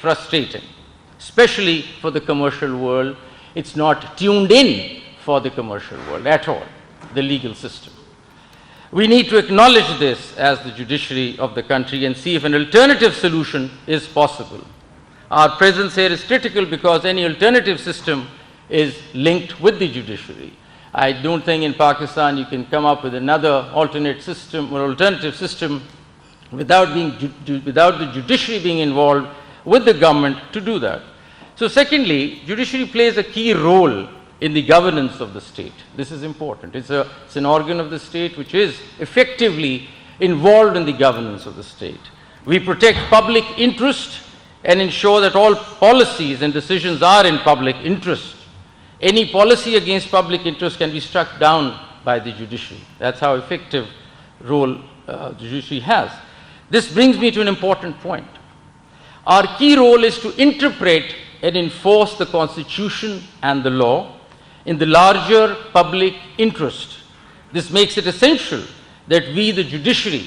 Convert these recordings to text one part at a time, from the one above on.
frustrating, especially for the commercial world. It's not tuned in for the commercial world at all, the legal system. We need to acknowledge this as the judiciary of the country and see if an alternative solution is possible. Our presence here is critical because any alternative system is linked with the judiciary. I don't think in Pakistan you can come up with another alternate system or alternative system without the judiciary being involved with the government to do that. So secondly, judiciary plays a key role in the governance of the state. This is important. It's an organ of the state which is effectively involved in the governance of the state. We protect public interest and ensure that all policies and decisions are in public interest. Any policy against public interest can be struck down by the judiciary. That's how effective role the judiciary has. This brings me to an important point. Our key role is to interpret and enforce the Constitution and the law in the larger public interest. This makes it essential that we, the judiciary,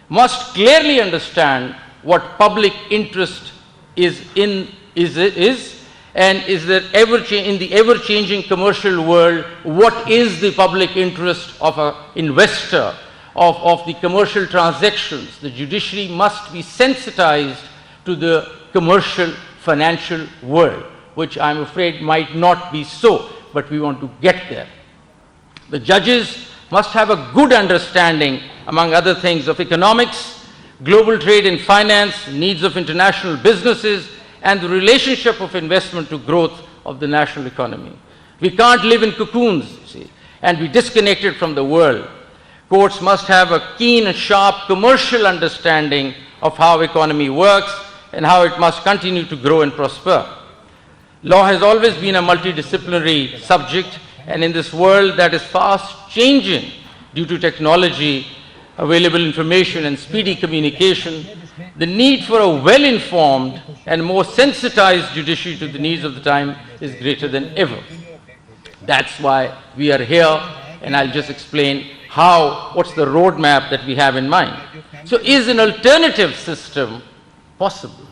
must clearly understand what public interest is and is there in the ever-changing commercial world, what is the public interest of an investor, of the commercial transactions. The judiciary must be sensitized to the commercial financial world, which I'm afraid might not be so, but we want to get there. The judges must have a good understanding, among other things, of economics, global trade and finance, needs of international businesses, and the relationship of investment to growth of the national economy. We can't live in cocoons, you see, and be disconnected from the world. Courts must have a keen and sharp commercial understanding of how economy works and how it must continue to grow and prosper. Law has always been a multidisciplinary subject, and in this world that is fast changing due to technology, available information and speedy communication, the need for a well-informed and more sensitized judiciary to the needs of the time is greater than ever. That's why we are here, and I'll just explain what's the roadmap that we have in mind. So is an alternative system possible?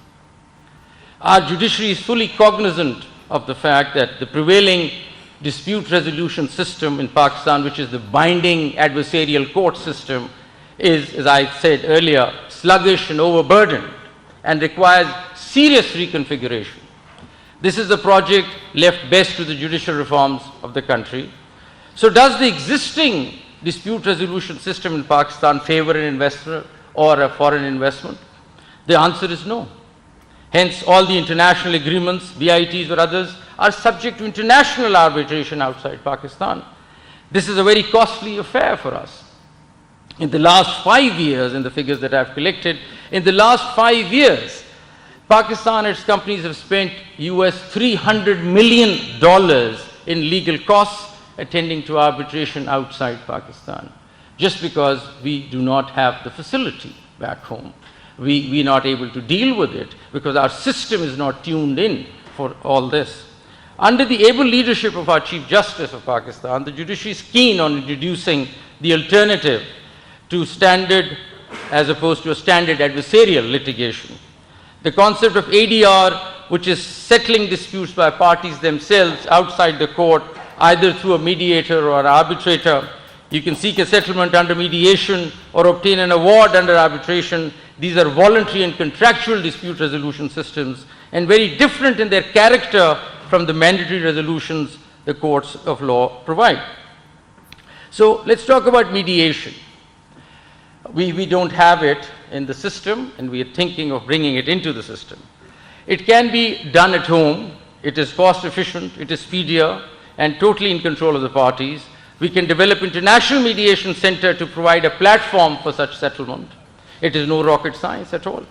Our judiciary is fully cognizant of the fact that the prevailing dispute resolution system in Pakistan, which is the binding adversarial court system, is, as I said earlier, sluggish and overburdened and requires serious reconfiguration. This is a project left best to the judicial reforms of the country. So does the existing dispute resolution system in Pakistan favor an investor or a foreign investment? The answer is no. Hence, all the international agreements, BITs or others, are subject to international arbitration outside Pakistan. This is a very costly affair for us. In the last 5 years, in the figures that I've collected, in the last 5 years, Pakistan and its companies have spent US $300 million in legal costs attending to arbitration outside Pakistan, just because we do not have the facility back home. We are not able to deal with it because our system is not tuned in for all this. Under the able leadership of our Chief Justice of Pakistan, the judiciary is keen on introducing the alternative to standard as opposed to a standard adversarial litigation. The concept of ADR, which is settling disputes by parties themselves outside the court, either through a mediator or arbitrator. You can seek a settlement under mediation or obtain an award under arbitration. These are voluntary and contractual dispute resolution systems and very different in their character from the mandatory resolutions the courts of law provide. So let's talk about mediation. We don't have it in the system, and we are thinking of bringing it into the system. It can be done at home. It is cost efficient, it is speedier, and totally in control of the parties. We can develop international mediation center to provide a platform for such settlement. It is no rocket science at all.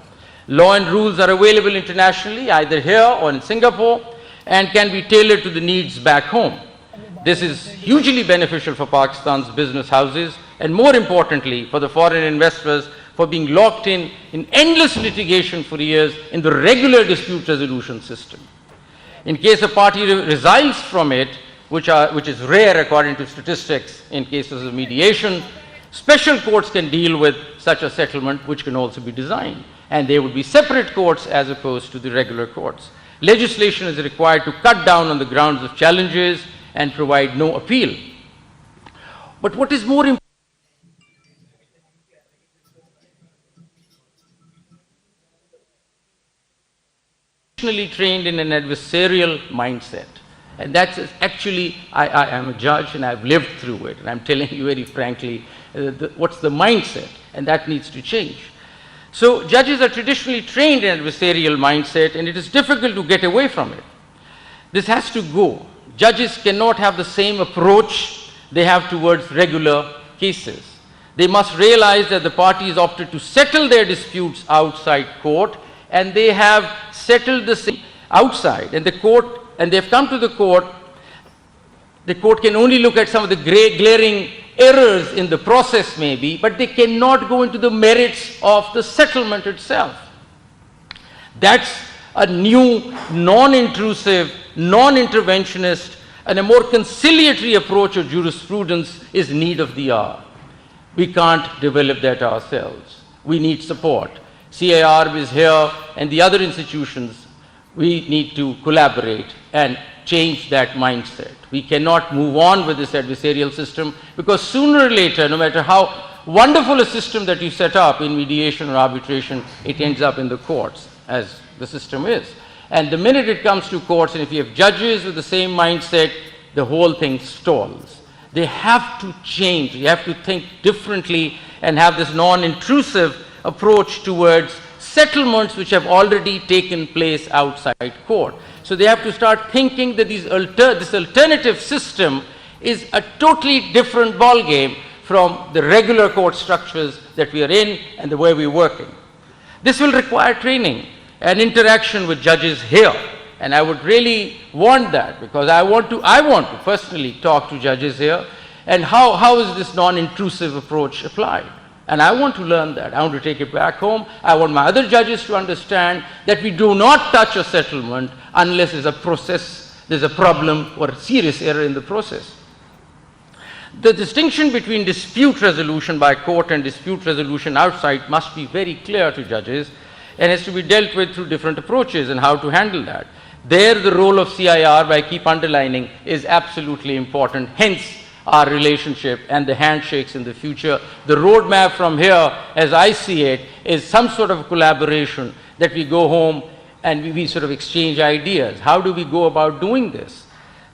Law and rules are available internationally, either here or in Singapore, and can be tailored to the needs back home. This is hugely beneficial for Pakistan's business houses, and more importantly, for the foreign investors, for being locked in endless litigation for years in the regular dispute resolution system. In case a party resigns from it, which is rare according to statistics in cases of mediation, special courts can deal with such a settlement, which can also be designed. and there would be separate courts as opposed to the regular courts. Legislation is required to cut down on the grounds of challenges and provide no appeal. But what is more important, trained in an adversarial mindset. And that's actually, I am a judge and I've lived through it, and I'm telling you very frankly, what's the mindset, and that needs to change. So judges are traditionally trained in adversarial mindset, and it is difficult to get away from it. This has to go. Judges cannot have the same approach they have towards regular cases. They must realize that the parties opted to settle their disputes outside court, and they have settled the same outside, and the court, and they've come to the court can only look at some of the glaring errors in the process maybe, but they cannot go into the merits of the settlement itself. That's a new, non-intrusive, non-interventionist, and a more conciliatory approach of jurisprudence is need of the hour. We can't develop that ourselves. We need support. CIR is here, and the other institutions, we need to collaborate and change that mindset. We cannot move on with this adversarial system, because sooner or later, no matter how wonderful a system that you set up in mediation or arbitration, it ends up in the courts, as the system is. And the minute it comes to courts, and if you have judges with the same mindset, the whole thing stalls. They have to change. You have to think differently and have this non-intrusive approach towards settlements which have already taken place outside court. So they have to start thinking that this alternative system is a totally different ballgame from the regular court structures that we are in and the way we're working. This will require training and interaction with judges here. And I would really want that, because I want to personally talk to judges here, and how is this non-intrusive approach applied? And I want to learn that. I want to take it back home. I want my other judges to understand that we do not touch a settlement unless there's a process, there's a problem or a serious error in the process. The distinction between dispute resolution by court and dispute resolution outside must be very clear to judges, and has to be dealt with through different approaches and how to handle that. There, the role of CIR, I keep underlining, is absolutely important. Hence, our relationship and the handshakes in the future. The roadmap from here, as I see it, is some sort of collaboration that we go home and we sort of exchange ideas. How do we go about doing this?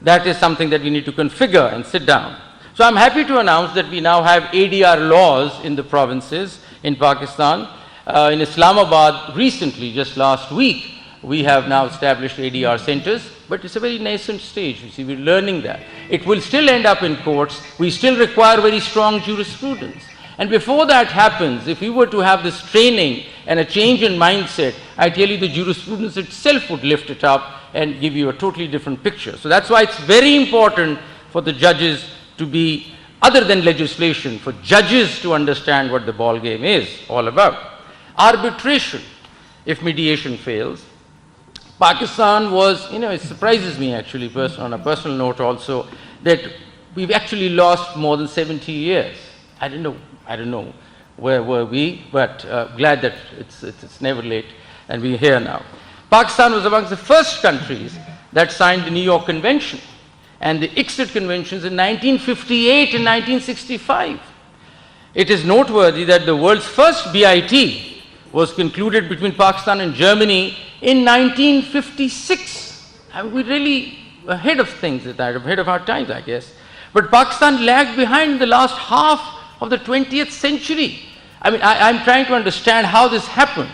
That is something that we need to configure and sit down. So I'm happy to announce that we now have ADR laws in the provinces in Pakistan. In Islamabad recently, just last week, we have now established ADR centers, but it's a very nascent stage. You see, we're learning that. It will still end up in courts. We still require very strong jurisprudence. And before that happens, if we were to have this training and a change in mindset, I tell you the jurisprudence itself would lift it up and give you a totally different picture. So that's why it's very important for the judges to be, other than legislation, for judges to understand what the ball game is all about. Arbitration, if mediation fails. Pakistan was, it surprises me actually, on a personal note also, that we've actually lost more than 70 years. I don't know where were we, but glad that it's never late and we're here now. Pakistan was amongst the first countries that signed the New York Convention and the ICSID conventions in 1958 and 1965. It is noteworthy that the world's first BIT was concluded between Pakistan and Germany in 1956. I mean, we're really ahead of things, ahead of our times, I guess. But Pakistan lagged behind the last half of the 20th century. I mean, I'm trying to understand how this happened.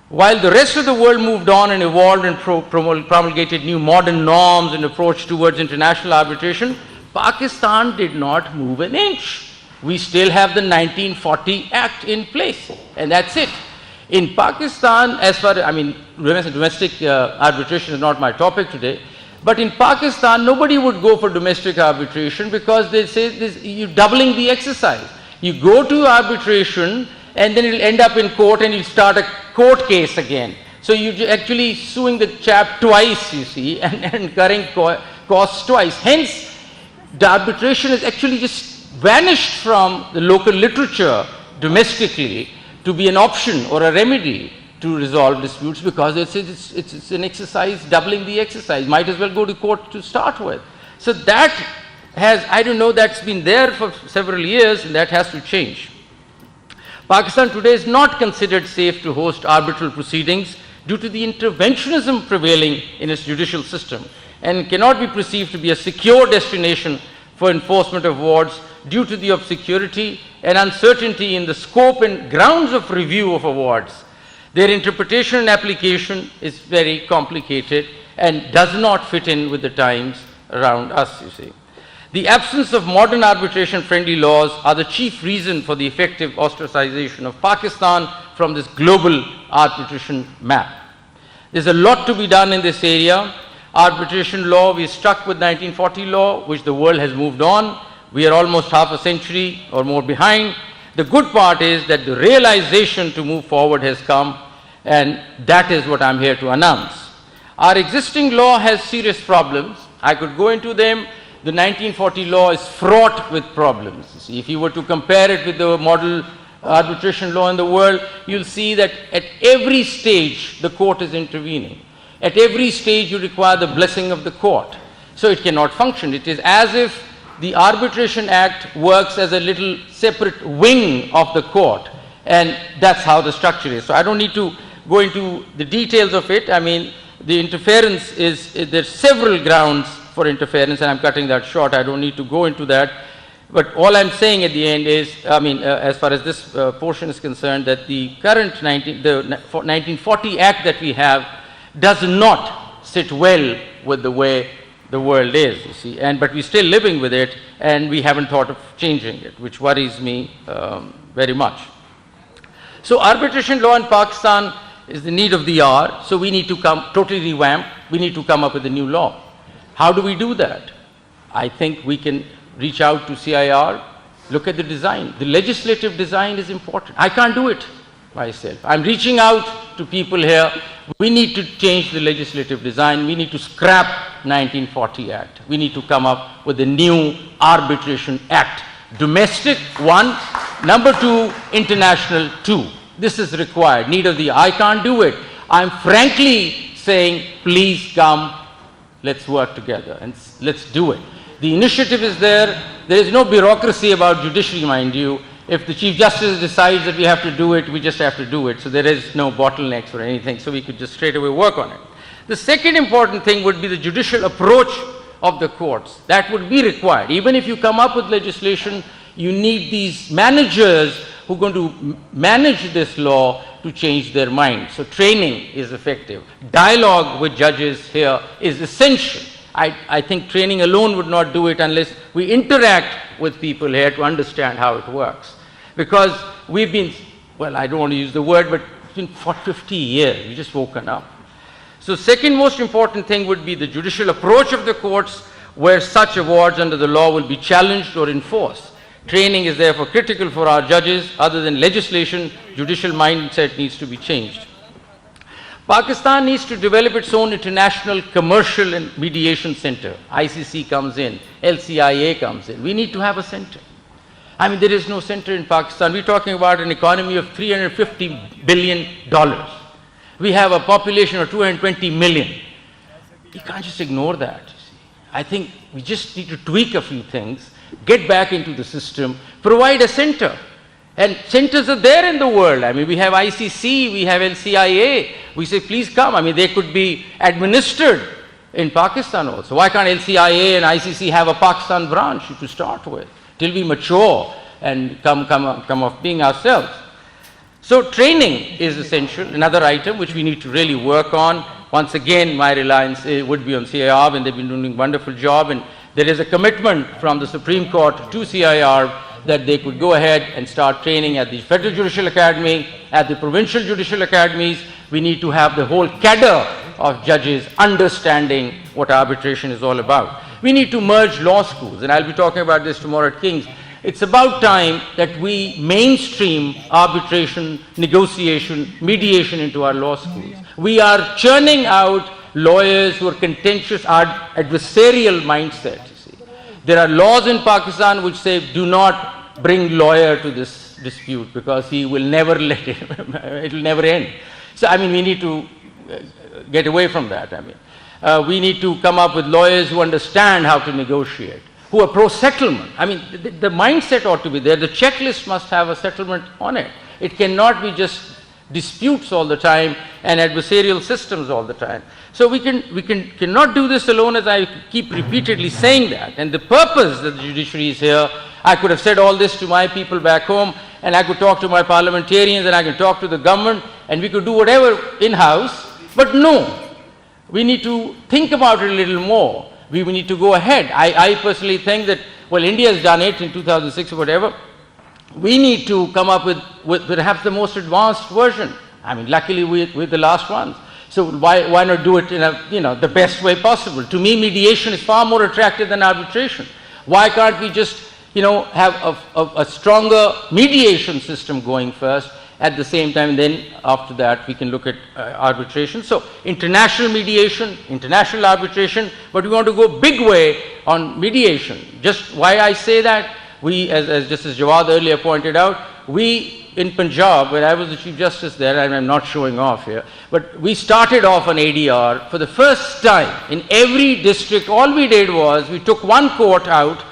While the rest of the world moved on and evolved and promulgated new modern norms and approach towards international arbitration, Pakistan did not move an inch. We still have the 1940 Act in place, and that's it. In Pakistan, as far as, domestic arbitration is not my topic today, but in Pakistan, nobody would go for domestic arbitration because they say you're doubling the exercise. You go to arbitration, and then it'll end up in court, and you'll start a court case again. So you're actually suing the chap twice, you see, and incurring costs twice. Hence, the arbitration is actually just vanished from the local literature domestically to be an option or a remedy to resolve disputes, because it's an exercise, doubling the exercise. Might as well go to court to start with. So that has, I don't know, that's been there for several years, and that has to change. Pakistan today is not considered safe to host arbitral proceedings due to the interventionism prevailing in its judicial system, and cannot be perceived to be a secure destination for enforcement of awards due to the obscurity and uncertainty in the scope and grounds of review of awards. Their interpretation and application is very complicated and does not fit in with the times around us, you see. The absence of modern arbitration-friendly laws are the chief reason for the effective ostracization of Pakistan from this global arbitration map. There's a lot to be done in this area. Arbitration law, we stuck with 1940 law, which the world has moved on. We are almost half a century or more behind. The good part is that the realization to move forward has come, and that is what I'm here to announce. Our existing law has serious problems. I could go into them. The 1940 law is fraught with problems. You see, if you were to compare it with the model arbitration law in the world, you'll see that at every stage the court is intervening. At every stage you require the blessing of the court. So it cannot function. It is as if the Arbitration Act works as a little separate wing of the court, and that's how the structure is. So I don't need to go into the details of it. I mean, the interference there's several grounds for interference, and I'm cutting that short. I don't need to go into that. But all I'm saying at the end is, as far as this portion is concerned, that the current 1940 Act that we have does not sit well with the way the world is, you see, but we're still living with it, and we haven't thought of changing it, which worries me very much. So arbitration law in Pakistan is the need of the hour, so we need to totally revamp, we need to come up with a new law. How do we do that? I think we can reach out to CIR, look at the design. The legislative design is important. I can't do it myself. I'm reaching out to people here. We need to change the legislative design. We need to scrap 1940 Act. We need to come up with a new Arbitration Act. Domestic, one. Number two, international, two. This is required. Need of the hour. I can't do it. I'm frankly saying, please come, let's work together and let's do it. The initiative is there. There is no bureaucracy about judiciary, mind you. If the Chief Justice decides that we have to do it, we just have to do it. So there is no bottlenecks or anything, so we could just straight away work on it. The second important thing would be the judicial approach of the courts. That would be required. Even if you come up with legislation, you need these managers who are going to manage this law to change their mind. So training is effective. Dialogue with judges here is essential. I think training alone would not do it unless we interact with people here to understand how it works. Because we've been, well, I don't want to use the word, but it's been for 50 years, we've just woken up. So second most important thing would be the judicial approach of the courts, where such awards under the law will be challenged or enforced. Training is therefore critical for our judges. Other than legislation, judicial mindset needs to be changed. Pakistan needs to develop its own international commercial and mediation center. ICC comes in, LCIA comes in. We need to have a center. I mean, there is no center in Pakistan. We're talking about an economy of $350 billion. We have a population of 220 million. You can't just ignore that. You see. I think we just need to tweak a few things, get back into the system, provide a center. And centers are there in the world. I mean, we have ICC, we have LCIA. We say, please come. I mean, they could be administered in Pakistan also. Why can't LCIA and ICC have a Pakistan branch to start with, till we mature and come of being ourselves? So training is essential, another item which we need to really work on. Once again, my reliance would be on CIR, and they've been doing a wonderful job. And there is a commitment from the Supreme Court to CIR that they could go ahead and start training at the Federal Judicial Academy, at the Provincial Judicial Academies. We need to have the whole cadre of judges understanding what arbitration is all about. We need to merge law schools, and I'll be talking about this tomorrow at King's. It's about time that we mainstream arbitration, negotiation, mediation into our law schools. We are churning out lawyers who are contentious, adversarial mindset. There are laws in Pakistan which say do not bring lawyer to this dispute because he will never let it, it will never end. So, I mean, we need to get away from that. I mean, we need to come up with lawyers who understand how to negotiate, who are pro-settlement. I mean, the mindset ought to be there. The checklist must have a settlement on it. It cannot be just disputes all the time and adversarial systems all the time. So we cannot do this alone, as I keep repeatedly saying that. And the purpose that the judiciary is here, I could have said all this to my people back home, and I could talk to my parliamentarians, and I could talk to the government, and we could do whatever in-house. But no, we need to think about it a little more. We need to go ahead. I personally think that, well, India has done it in 2006 or whatever. We need to come up with perhaps the most advanced version. I mean, luckily we're the last ones. So why not do it in the best way possible? To me, mediation is far more attractive than arbitration. Why can't we just, have a stronger mediation system going first? At the same time, then after that, we can look at arbitration. So international mediation, international arbitration, but we want to go big way on mediation. Just why I say that, we, as Justice Jawad earlier pointed out, we in Punjab, where I was the Chief Justice there, and I'm not showing off here, but we started off on ADR for the first time in every district. All we did was we took one court out,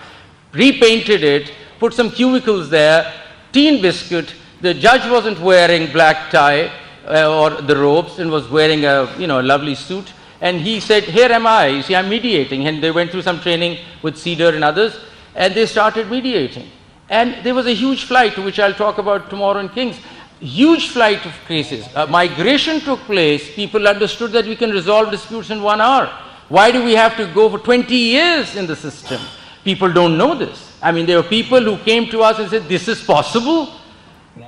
repainted it, put some cubicles there, teen biscuit. The judge wasn't wearing black tie or the robes and was wearing a lovely suit. And he said, "Here am I. You see, I'm mediating." And they went through some training with Cedar and others, and they started mediating. And there was a huge flight, which I'll talk about tomorrow in King's. Huge flight of cases. Migration took place. People understood that we can resolve disputes in 1 hour. Why do we have to go for 20 years in the system? People don't know this. I mean, there were people who came to us and said, "This is possible.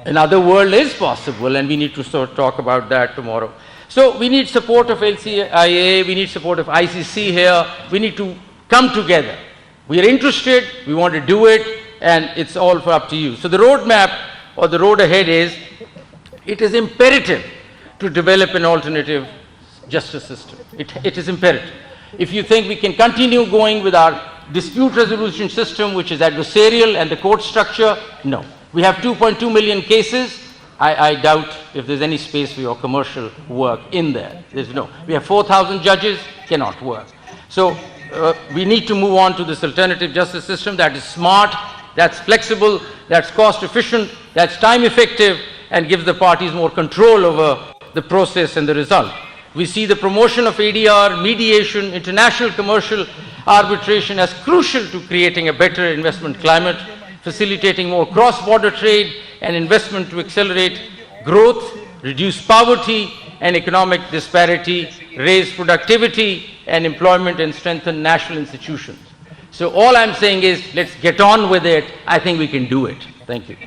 Another world is possible," and we need to sort of talk about that tomorrow. So we need support of LCIA, we need support of ICC here. We need to come together. We are interested, we want to do it, and it's all up to you. So the roadmap or the road ahead is, it is imperative to develop an alternative justice system. It is imperative. If you think we can continue going with our dispute resolution system, which is adversarial, and the court structure, no. We have 2.2 million cases. I doubt if there's any space for your commercial work in there. There's no. We have 4,000 judges, cannot work. So we need to move on to this alternative justice system that is smart, that's flexible, that's cost efficient, that's time effective, and gives the parties more control over the process and the result. We see the promotion of ADR, mediation, international commercial arbitration as crucial to creating a better investment climate, facilitating more cross-border trade and investment to accelerate growth, reduce poverty and economic disparity, raise productivity and employment, and strengthen national institutions. So all I'm saying is, let's get on with it. I think we can do it. Thank you.